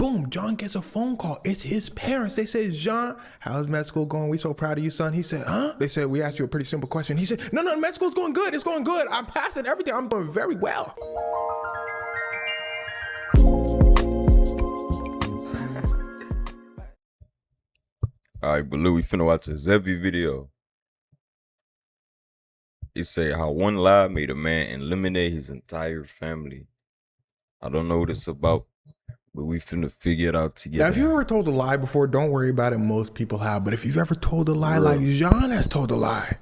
Boom, John gets a phone call. It's his parents. They say, John, how's med school going? We so proud of you, son. He said, huh? They said, we asked you a pretty simple question. He said, no, med school's going good. It's going good. I'm passing everything. I'm doing very well. Alright, but look, we finna watch a Zevi video. It say how one lie made a man eliminate his entire family. I don't know what it's about, but we finna figure it out together. Now, if you ever told a lie before, don't worry about it. Most people have. But if you've ever told a lie like John has told a lie,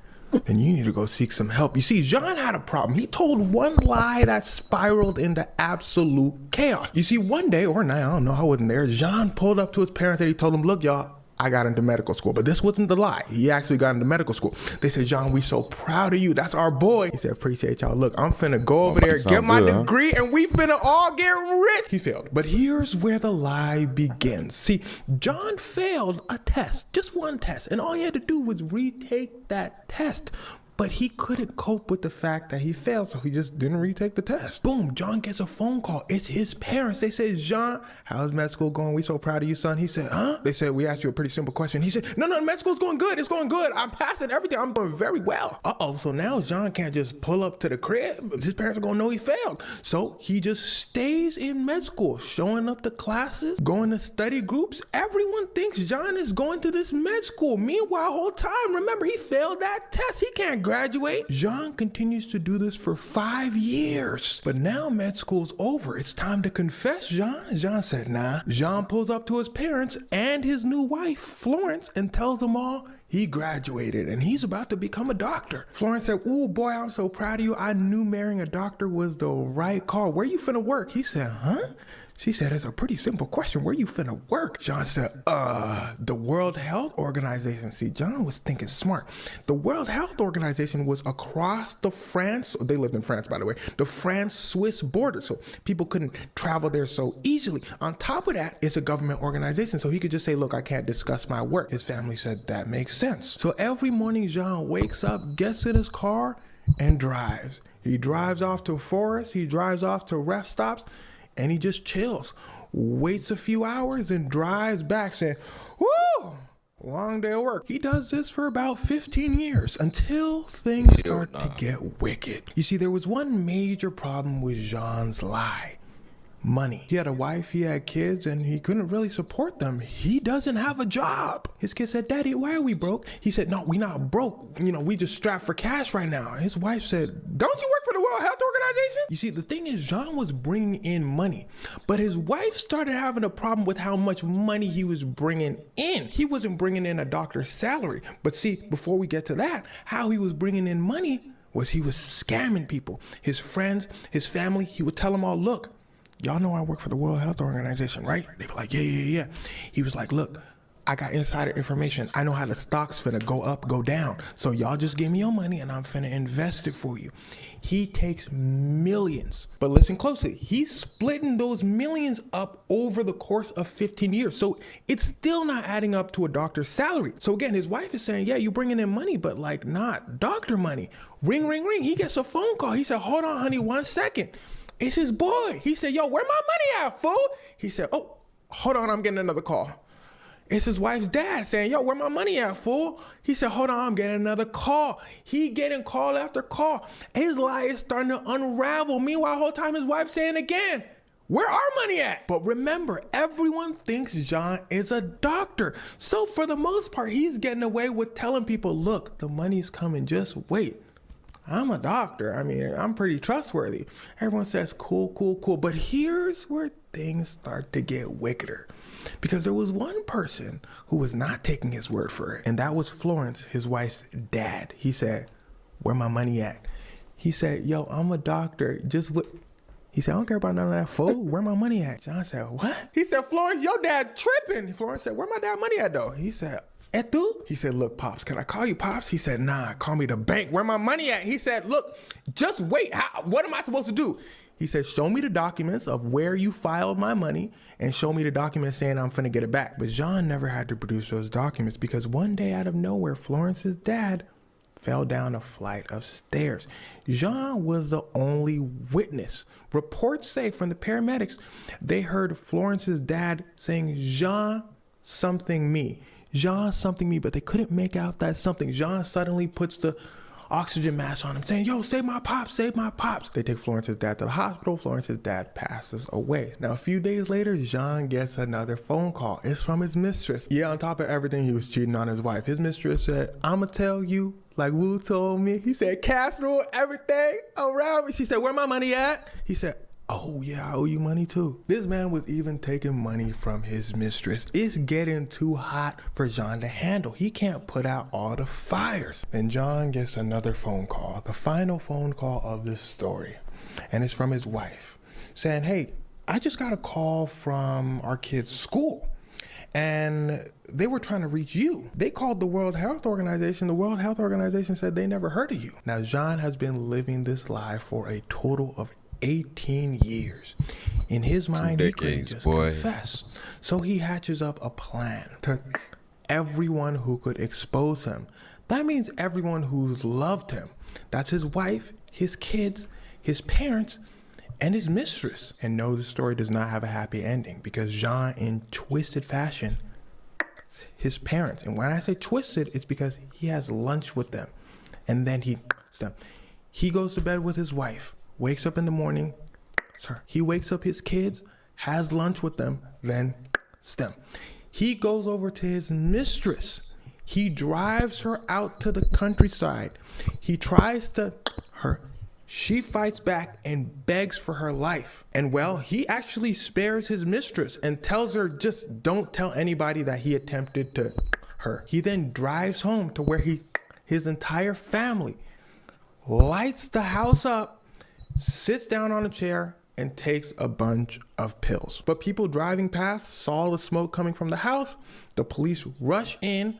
then you need to go seek some help. You see, John had a problem. He told one lie that spiraled into absolute chaos. You see, one day or night, I don't know, I wasn't there, John pulled up to his parents and he told them, look, y'all, I got into medical school. But this wasn't the lie. He actually got into medical school. They said, John, we so proud of you. That's our boy. He said, appreciate y'all. Look, I'm finna go over there, get my degree, and we finna all get rich. He failed. But here's where the lie begins. See, John failed a test, just one test. And all he had to do was retake that test. But he couldn't cope with the fact that he failed, so he just didn't retake the test. Boom, John gets a phone call. It's his parents. They say, John, how's med school going? We so proud of you, son. He said, huh? They said, we asked you a pretty simple question. He said, no, med school's going good. It's going good. I'm passing everything. I'm doing very well. So now John can't just pull up to the crib. His parents are gonna know he failed. So he just stays in med school, showing up to classes, going to study groups. Everyone thinks John is going to this med school. Meanwhile, whole time, remember, he failed that test. He can't graduate. John continues to do this for 5 years. But now med school's over. It's time to confess, John. John said, nah. John pulls up to his parents and his new wife, Florence, and tells them all he graduated and he's about to become a doctor. Florence said, ooh, boy, I'm so proud of you. I knew marrying a doctor was the right call. Where you finna work? He said, huh? She said, it's a pretty simple question. Where you finna work? John said, the World Health Organization. See, John was thinking smart. The World Health Organization was across the France, they lived in France, by the way, the France-Swiss border. So people couldn't travel there so easily. On top of that, it's a government organization. So he could just say, look, I can't discuss my work. His family said, that makes sense. So every morning, John wakes up, gets in his car, and drives. He drives off to a forest. He drives off to rest stops. And he just chills, waits a few hours, and drives back saying, whoo, long day of work. He does this for about 15 years until things start to get wicked. You see, there was one major problem with Jean's lie. Money. He had a wife, he had kids, and he couldn't really support them. He doesn't have a job. His kid said, Daddy, why are we broke? He said, no, we not broke. You know, we just strapped for cash right now. His wife said, don't you work for the World Health Organization? You see, the thing is, Jean was bringing in money, but his wife started having a problem with how much money he was bringing in. He wasn't bringing in a doctor's salary. But see, before we get to that, how he was bringing in money was he was scamming people. His friends, his family, he would tell them all, look, y'all know I work for the World Health Organization, right? They were like, yeah. He was like, look, I got insider information. I know how the stock's finna go up, go down. So y'all just give me your money and I'm finna invest it for you. He takes millions. But listen closely, he's splitting those millions up over the course of 15 years. So it's still not adding up to a doctor's salary. So again, his wife is saying, yeah, you're bringing in money, but like not doctor money. Ring, ring, ring. He gets a phone call. He said, hold on, honey, 1 second. It's his boy. He said, yo, where my money at, fool? He said, oh, hold on, I'm getting another call. It's his wife's dad saying, yo, where my money at, fool? He said, hold on, I'm getting another call. He getting call after call. His lie is starting to unravel. Meanwhile, the whole time his wife saying again, where our money at? But remember, everyone thinks Jean is a doctor. So for the most part, he's getting away with telling people, look, the money's coming, just wait. I'm a doctor. I mean, I'm pretty trustworthy. Everyone says, cool. But here's where things start to get wickeder. Because there was one person who was not taking his word for it. And that was Florence, his wife's dad. He said, where my money at? He said, yo, I'm a doctor. Just what? He said, I don't care about none of that, fool. Where my money at? John said, what? He said, Florence, your dad tripping. Florence said, where my dad money at, though? He said, Etu? He said, look, Pops, can I call you Pops? He said, nah, call me the bank. Where my money at? He said, look, just wait. What am I supposed to do? He said, show me the documents of where you filed my money and show me the documents saying I'm finna get it back. But Jean never had to produce those documents because one day out of nowhere, Florence's dad fell down a flight of stairs. Jean was the only witness. Reports say from the paramedics, they heard Florence's dad saying, Jean something me. Jean something me, but they couldn't make out that something. Jean suddenly puts the oxygen mask on him saying, yo, save my pops, save my pops. They take Florence's dad to the hospital. Florence's dad passes away. Now, a few days later, Jean gets another phone call. It's from his mistress. Yeah, on top of everything, he was cheating on his wife. His mistress said, I'ma tell you like Wu told me. He said, casserole, everything around me. She said, where my money at? He said, oh yeah, I owe you money too. This man was even taking money from his mistress. It's getting too hot for Jean to handle. He can't put out all the fires. And Jean gets another phone call, the final phone call of this story. And it's from his wife saying, hey, I just got a call from our kid's school and they were trying to reach you. They called the World Health Organization. The World Health Organization said they never heard of you. Now, Jean has been living this lie for a total of 18 years. In his mind, he couldn't just confess. So he hatches up a plan to everyone who could expose him. That means everyone who's loved him. That's his wife, his kids, his parents, and his mistress. And no, the story does not have a happy ending because Jean, in twisted fashion, his parents. And when I say twisted, it's because he has lunch with them. And then he goes to bed with his wife. Wakes up in the morning, he wakes up his kids, has lunch with them, then he goes over to his mistress. He drives her out to the countryside. He tries to her. She fights back and begs for her life. And well, he actually spares his mistress and tells her, just don't tell anybody that he attempted to her. He then drives home to where his entire family lights the house up, sits down on a chair, and takes a bunch of pills. But people driving past saw the smoke coming from the house. The police rush in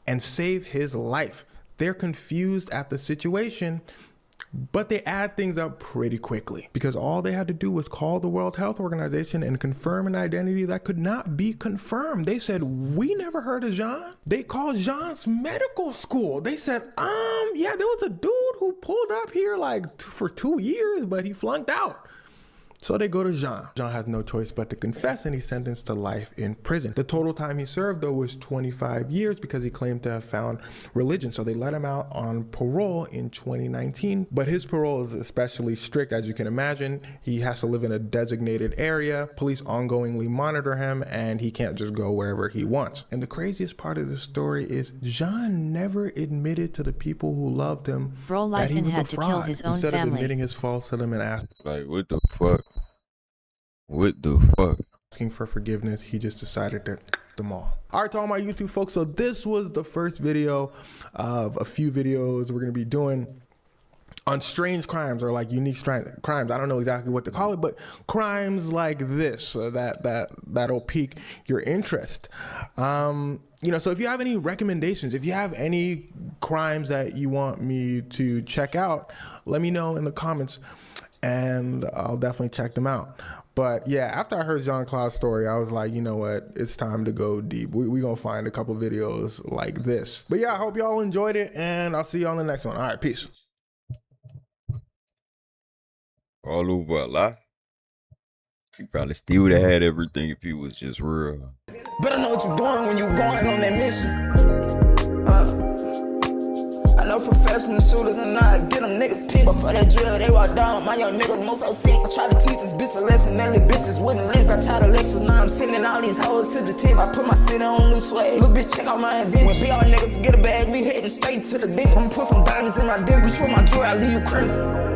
and save his life. They're confused at the situation, but they add things up pretty quickly because all they had to do was call the World Health Organization and confirm an identity that could not be confirmed. They said, we never heard of Jean. They called Jean's medical school. They said, yeah, there was a dude who pulled up here like for 2 years, but he flunked out. So they go to Jean. Jean has no choice but to confess, and he's sentenced to life in prison. The total time he served, though, was 25 years because he claimed to have found religion. So they let him out on parole in 2019. But his parole is especially strict, as you can imagine. He has to live in a designated area. Police ongoingly monitor him, and he can't just go wherever he wants. And the craziest part of the story is Jean never admitted to the people who loved him that he was a fraud. Instead of admitting his faults to them and asking, like, what the fuck? What the fuck? Asking for forgiveness, he just decided to them all. All right, to all my YouTube folks, so this was the first video of a few videos we're gonna be doing on strange crimes or like unique crimes. I don't know exactly what to call it, but crimes like this that'll pique your interest. You know, so if you have any recommendations, if you have any crimes that you want me to check out, let me know in the comments and I'll definitely check them out. But yeah, after I heard Jean-Claude's story, I was like, you know what? It's time to go deep. We're going to find a couple videos like this. But yeah, I hope y'all enjoyed it, and I'll see you on the next one. All right, peace. All over a lie. He probably still would have had everything if he was just real. Better know what you're doing when you're going on that mission. I know professional shooters and I get them niggas pissed. But for that drill, they walk down. My young niggas most so sick. I try to teach this bitch a lesson. Them bitches wouldn't list. I tired of lectures. Now I'm sending all these hoes to the tip. I put my city on new swag. Little bitch, check out my invention. When BR niggas get a bag, we heading straight to the dick. I'ma put some diamonds in my dick. Reach for my jewelry, I leave you crazy.